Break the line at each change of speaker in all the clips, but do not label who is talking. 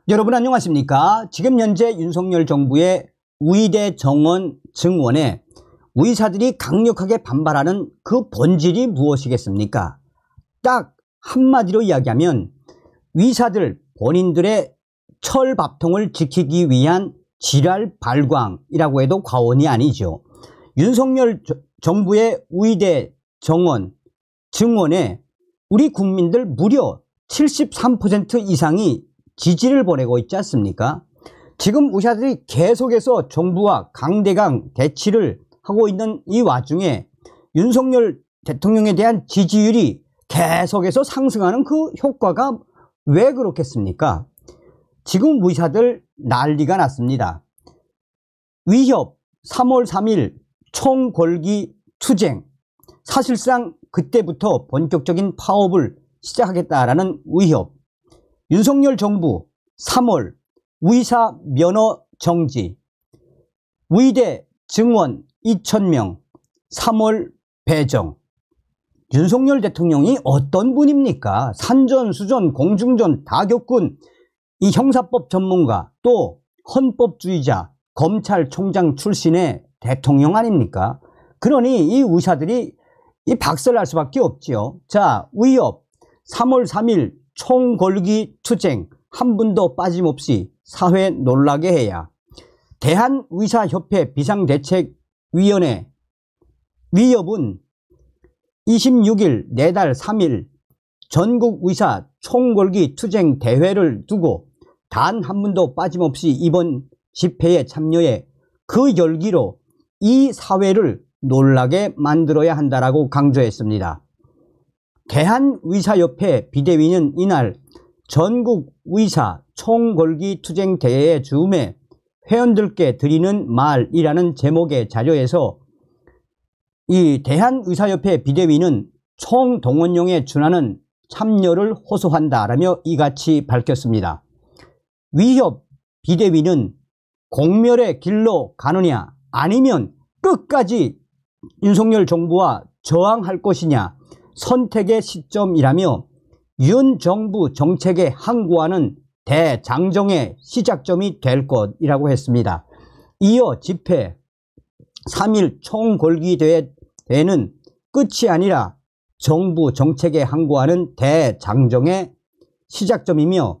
여러분 안녕하십니까? 지금 현재 윤석열 정부의 의대 정원 증원에 의사들이 강력하게 반발하는 그 본질이 무엇이겠습니까? 딱 한마디로 이야기하면 의사들 본인들의 철밥통을 지키기 위한 지랄 발광이라고 해도 과언이 아니죠. 윤석열 정부의 의대 정원 증원에 우리 국민들 무려 73% 이상이 지지를 보내고 있지 않습니까? 지금 의사들이 계속해서 정부와 강대강 대치를 하고 있는 이 와중에 윤석열 대통령에 대한 지지율이 계속해서 상승하는 그 효과가 왜 그렇겠습니까? 지금 의사들 난리가 났습니다. 위협 3월 3일 총궐기 투쟁, 사실상 그때부터 본격적인 파업을 시작하겠다라는 위협. 윤석열 정부 3월 의사 면허 정지, 의대 증원 2,000명 3월 배정. 윤석열 대통령이 어떤 분입니까? 산전수전 공중전 다 겪은 이 형사법 전문가, 또 헌법주의자, 검찰총장 출신의 대통령 아닙니까? 그러니 이 의사들이 이 박살날 수밖에 없지요. 자, 위협 3월 3일 총궐기 투쟁, 한 분도 빠짐없이 사회 놀라게 해야. 대한의사협회 비상대책위원회 위협은 26일 내달 3일 전국의사 총궐기 투쟁 대회를 두고 단 한 분도 빠짐없이 이번 집회에 참여해 그 열기로 이 사회를 놀라게 만들어야 한다라고 강조했습니다. 대한의사협회 비대위는 이날 전국의사 총궐기 투쟁 대회의 즈음에 회원들께 드리는 말이라는 제목의 자료에서 이 대한의사협회 비대위는 총동원령에 준하는 참여를 호소한다라며 이같이 밝혔습니다. 위협 비대위는 공멸의 길로 가느냐 아니면 끝까지 윤석열 정부와 저항할 것이냐 선택의 시점이라며 윤 정부 정책에 항고하는 대장정의 시작점이 될 것이라고 했습니다. 이어 집회 3일 총궐기 대회는 끝이 아니라 정부 정책에 항고하는 대장정의 시작점이며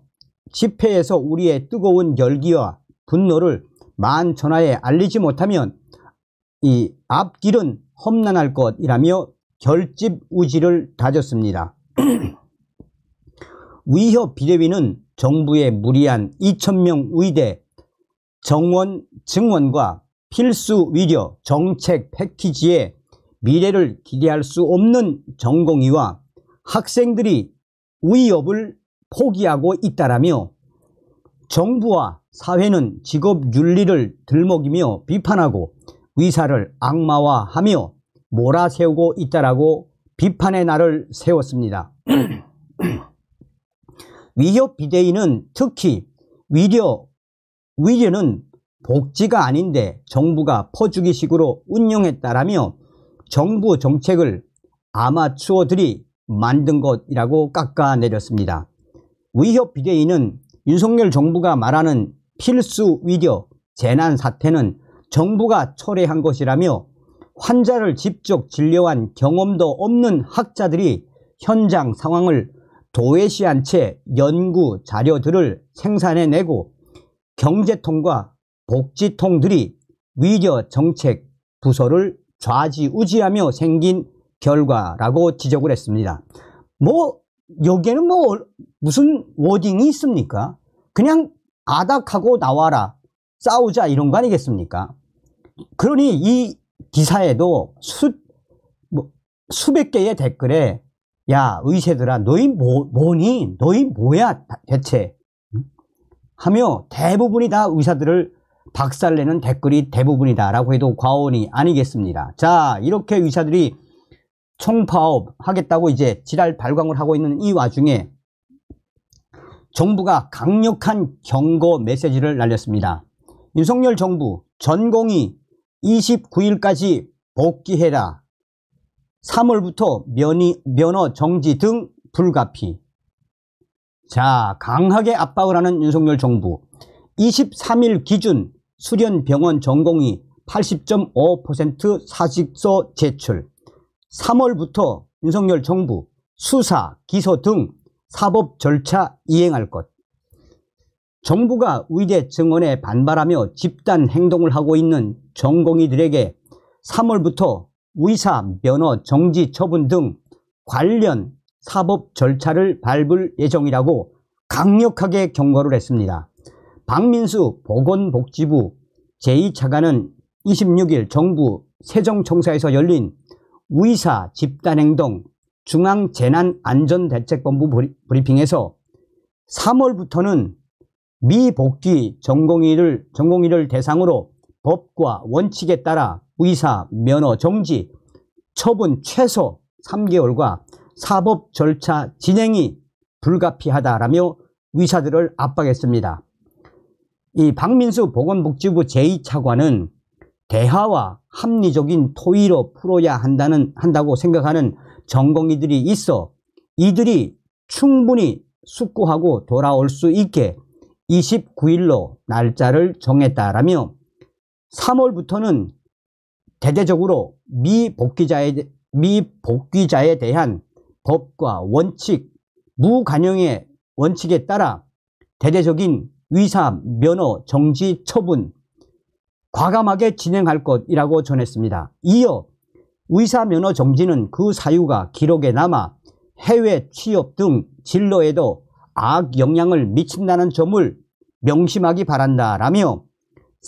집회에서 우리의 뜨거운 열기와 분노를 만천하에 알리지 못하면 이 앞길은 험난할 것이라며 결집의지를 다졌습니다. 위협 비대위는 정부의 무리한 2,000명 의대 정원 증원과 필수 의료 정책 패키지에 미래를 기대할 수 없는 전공의와 학생들이 위협을 포기하고 있다라며 정부와 사회는 직업 윤리를 들먹이며 비판하고 의사를 악마화하며 몰아세우고 있다라고 비판의 날을 세웠습니다. 위협 비대위는 특히 위료는 복지가 아닌데 정부가 퍼주기식으로 운영했다라며 정부 정책을 아마추어들이 만든 것이라고 깎아내렸습니다. 위협 비대위는 윤석열 정부가 말하는 필수 의료 재난 사태는 정부가 철회한 것이라며 환자를 직접 진료한 경험도 없는 학자들이 현장 상황을 도외시한 채 연구 자료들을 생산해내고 경제통과 복지통들이 의료 정책 부서를 좌지우지하며 생긴 결과라고 지적을 했습니다. 여기에는 무슨 워딩이 있습니까? 그냥 아닥하고 나와라, 싸우자 이런 거 아니겠습니까? 그러니 이 기사에도 수백 개의 댓글에 야 의사들아 너희 뭐니? 너희 뭐야 대체? 하며 대부분이 다 의사들을 박살내는 댓글이 대부분이다 라고 해도 과언이 아니겠습니다. 자, 이렇게 의사들이 총파업 하겠다고 이제 지랄 발광을 하고 있는 이 와중에 정부가 강력한 경고 메시지를 날렸습니다. 윤석열 정부 전공의 29일까지 복귀해라. 3월부터 면허 정지 등 불가피. 자, 강하게 압박을 하는 윤석열 정부. 23일 기준 수련병원 전공의 80.5% 사직서 제출. 3월부터 윤석열 정부 수사, 기소 등 사법 절차 이행할 것. 정부가 의대 증원에 반발하며 집단 행동을 하고 있는 전공의들에게 3월부터 의사 면허 정지 처분 등 관련 사법 절차를 밟을 예정이라고 강력하게 경고를 했습니다. 박민수 보건복지부 제2차관은 26일 정부 세종청사에서 열린 의사 집단행동 중앙재난안전대책본부 브리핑에서 3월부터는 미복귀 전공의를 대상으로 법과 원칙에 따라 의사 면허 정지 처분 최소 3개월과 사법 절차 진행이 불가피하다라며 의사들을 압박했습니다. 이 박민수 보건복지부 제2차관은 대화와 합리적인 토의로 풀어야 한다고 생각하는 전공의들이 있어 이들이 충분히 숙고하고 돌아올 수 있게 29일로 날짜를 정했다라며 3월부터는 대대적으로 미복귀자에 대한 법과 원칙, 무관용의 원칙에 따라 대대적인 의사 면허 정지 처분 과감하게 진행할 것이라고 전했습니다. 이어 의사 면허 정지는 그 사유가 기록에 남아 해외 취업 등 진로에도 악영향을 미친다는 점을 명심하기 바란다라며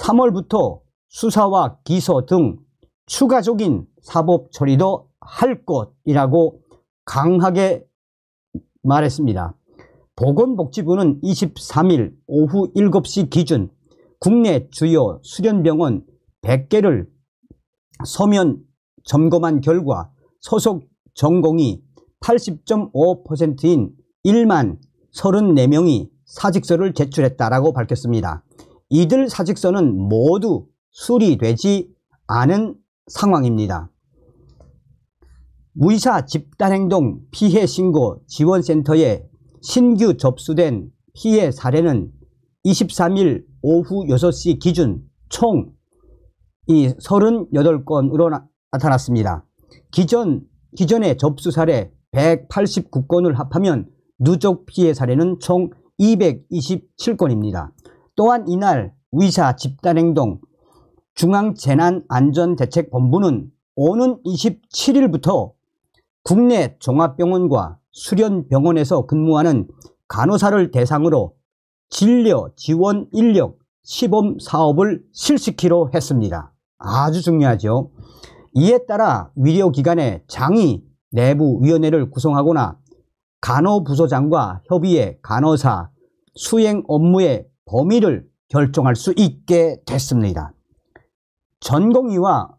3월부터 수사와 기소 등 추가적인 사법 처리도 할 것이라고 강하게 말했습니다. 보건복지부는 23일 오후 7시 기준 국내 주요 수련병원 100개를 서면 점검한 결과 소속 전공이 80.5%인 1만 34명이 사직서를 제출했다라고 밝혔습니다. 이들 사직서는 모두 수리되지 않은 상황입니다. 의사 집단행동 피해 신고 지원센터에 신규 접수된 피해 사례는 23일 오후 6시 기준 총 38건으로 나타났습니다. 기존의 접수 사례 189건을 합하면 누적 피해 사례는 총 227건입니다. 또한 이날 의사 집단행동 중앙재난안전대책본부는 오는 27일부터 국내 종합병원과 수련병원에서 근무하는 간호사를 대상으로 진료 지원 인력 시범 사업을 실시키로 했습니다. 아주 중요하죠. 이에 따라 의료기관의 장의 내부위원회를 구성하거나 간호부서장과 협의해 간호사 수행 업무의 범위를 결정할 수 있게 됐습니다. 전공의와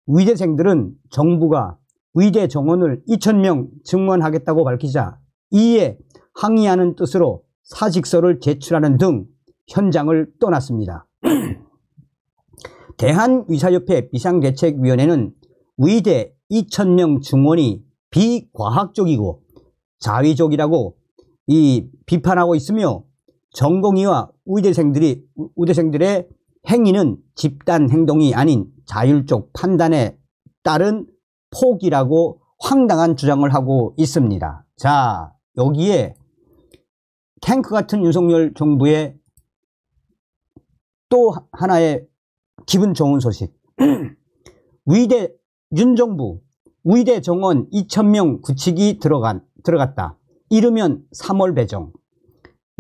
의대생들은 정부가 의대 정원을 2,000명 증원하겠다고 밝히자 이에 항의하는 뜻으로 사직서를 제출하는 등 현장을 떠났습니다. 대한의사협회 비상대책위원회는 의대 2,000명 증원이 비과학적이고 자의적이라고 비판하고 있으며 전공의와 의대생들의 행위는 집단 행동이 아닌 자율적 판단에 따른 포기라고 황당한 주장을 하고 있습니다. 자, 여기에 탱크 같은 윤석열 정부의 또 하나의 기분 좋은 소식. 윤정부 의대 정원 2,000명 구축이 들어갔다. 이르면 3월 배정.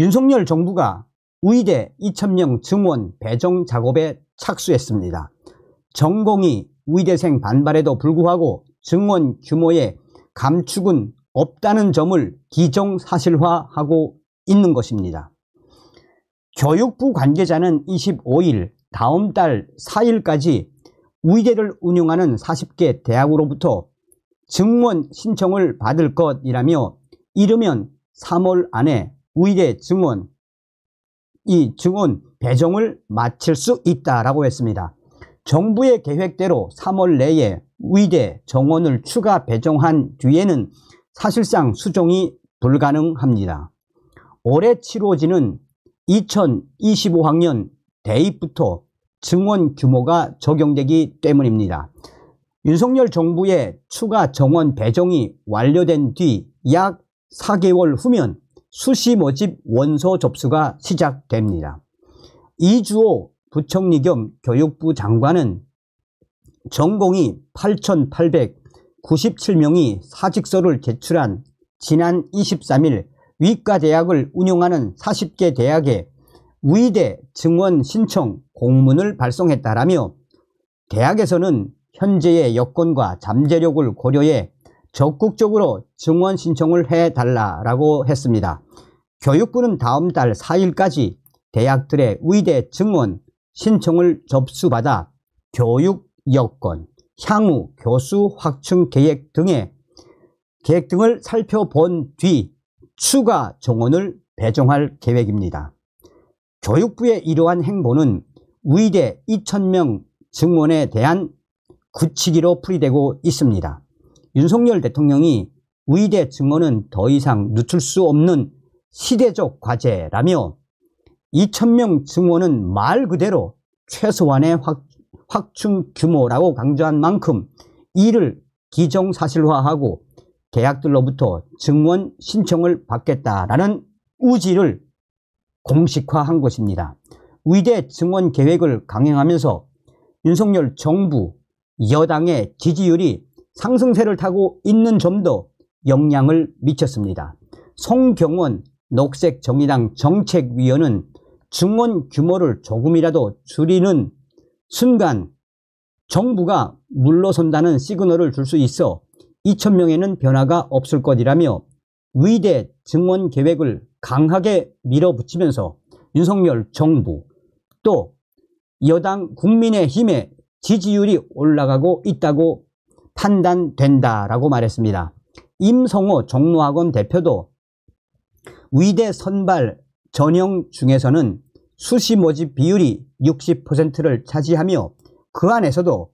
윤석열 정부가 의대 2,000명 증원 배정 작업에 착수했습니다. 전공의 의대생 반발에도 불구하고 증원 규모의 감축은 없다는 점을 기정사실화하고 있는 것입니다. 교육부 관계자는 25일 다음 달 4일까지 의대를 운영하는 40개 대학으로부터 증원 신청을 받을 것이라며 이르면 3월 안에 의대 증원 배정을 마칠 수 있다라고 했습니다. 정부의 계획대로 3월 내에 의대 정원을 추가 배정한 뒤에는 사실상 수정이 불가능합니다. 올해 치러지는 2025학년 대입부터 증원 규모가 적용되기 때문입니다. 윤석열 정부의 추가 정원 배정이 완료된 뒤 약 4개월 후면 수시 모집 원서 접수가 시작됩니다. 이주호 부총리 겸 교육부 장관은 전공이 8,897명이 사직서를 제출한 지난 23일 위과대학을 운영하는 40개 대학에 의대 증원 신청 공문을 발송했다라며 대학에서는 현재의 여건과 잠재력을 고려해 적극적으로 증원 신청을 해달라고 했습니다. 교육부는 다음 달 4일까지 대학들의 의대 증원 신청을 접수받아 교육 여건, 향후 교수 확충 계획 등을 살펴본 뒤 추가 정원을 배정할 계획입니다. 교육부의 이러한 행보는 의대 2,000명 증원에 대한 굳히기로 풀이되고 있습니다. 윤석열 대통령이 의대 증원은 더 이상 늦출 수 없는 시대적 과제라며 2,000명 증원은 말 그대로 최소한의 확충 규모라고 강조한 만큼 이를 기정사실화하고 대학들로부터 증원 신청을 받겠다라는 의지를 공식화한 것입니다. 의대 증원 계획을 강행하면서 윤석열 정부 여당의 지지율이 상승세를 타고 있는 점도 영향을 미쳤습니다. 송경원 녹색정의당 정책위원은 증원 규모를 조금이라도 줄이는 순간 정부가 물러선다는 시그널을 줄 수 있어 2,000명에는 변화가 없을 것이라며 의대 증원 계획을 강하게 밀어붙이면서 윤석열 정부 또 여당 국민의힘의 지지율이 올라가고 있다고 판단된다라고 말했습니다. 임성호 종로학원 대표도 의대 선발 전형 중에서는 수시 모집 비율이 60%를 차지하며 그 안에서도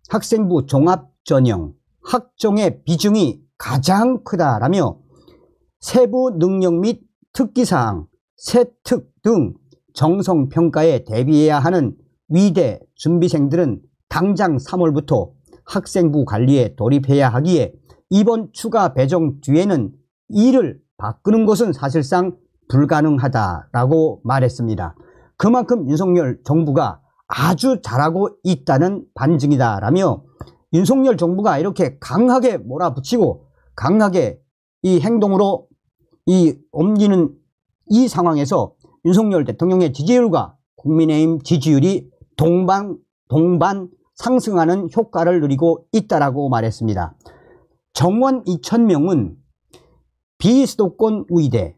학생부 종합전형 학종의 비중이 가장 크다라며 세부 능력 및 특기사항, 세특 등 정성평가에 대비해야 하는 의대 준비생들은 당장 3월부터 학생부 관리에 돌입해야 하기에 이번 추가 배정 뒤에는 이를 바꾸는 것은 사실상 불가능하다라고 말했습니다. 그만큼 윤석열 정부가 아주 잘하고 있다는 반증이다라며 윤석열 정부가 이렇게 강하게 몰아붙이고 강하게 이 행동으로 옮기는 이 상황에서 윤석열 대통령의 지지율과 국민의힘 지지율이 동반 상승하는 효과를 누리고 있다라고 말했습니다. 정원 2,000명은 비수도권 의대,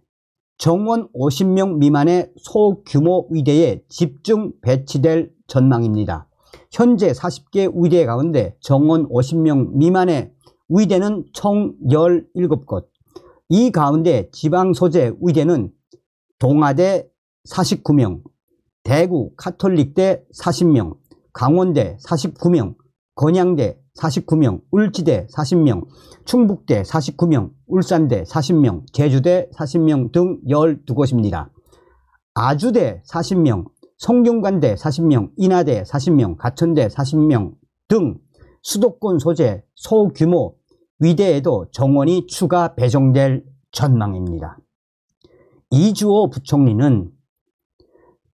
정원 50명 미만의 소규모 의대에 집중 배치될 전망입니다. 현재 40개 의대 가운데 정원 50명 미만의 의대는 총 17곳. 이 가운데 지방 소재 의대는 동아대 49명, 대구 카톨릭대 40명, 강원대 49명, 건양대 49명, 울지대 40명, 충북대 49명, 울산대 40명, 제주대 40명 등 12곳입니다. 아주대 40명, 성균관대 40명, 인하대 40명, 가천대 40명 등 수도권 소재 소규모 의대에도 정원이 추가 배정될 전망입니다. 이주호 부총리는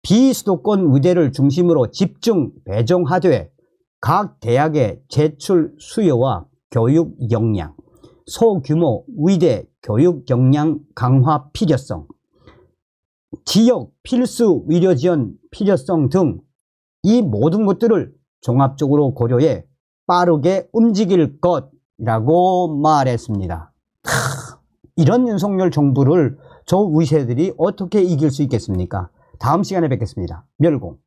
비수도권 의대를 중심으로 집중 배정하되 각 대학의 제출 수요와 교육 역량, 소규모 의대 교육 역량 강화 필요성, 지역 필수 의료 지원 필요성 등 이 모든 것들을 종합적으로 고려해 빠르게 움직일 것이라고 말했습니다. 이런 윤석열 정부를 저 의사들이 어떻게 이길 수 있겠습니까? 다음 시간에 뵙겠습니다. 멸공.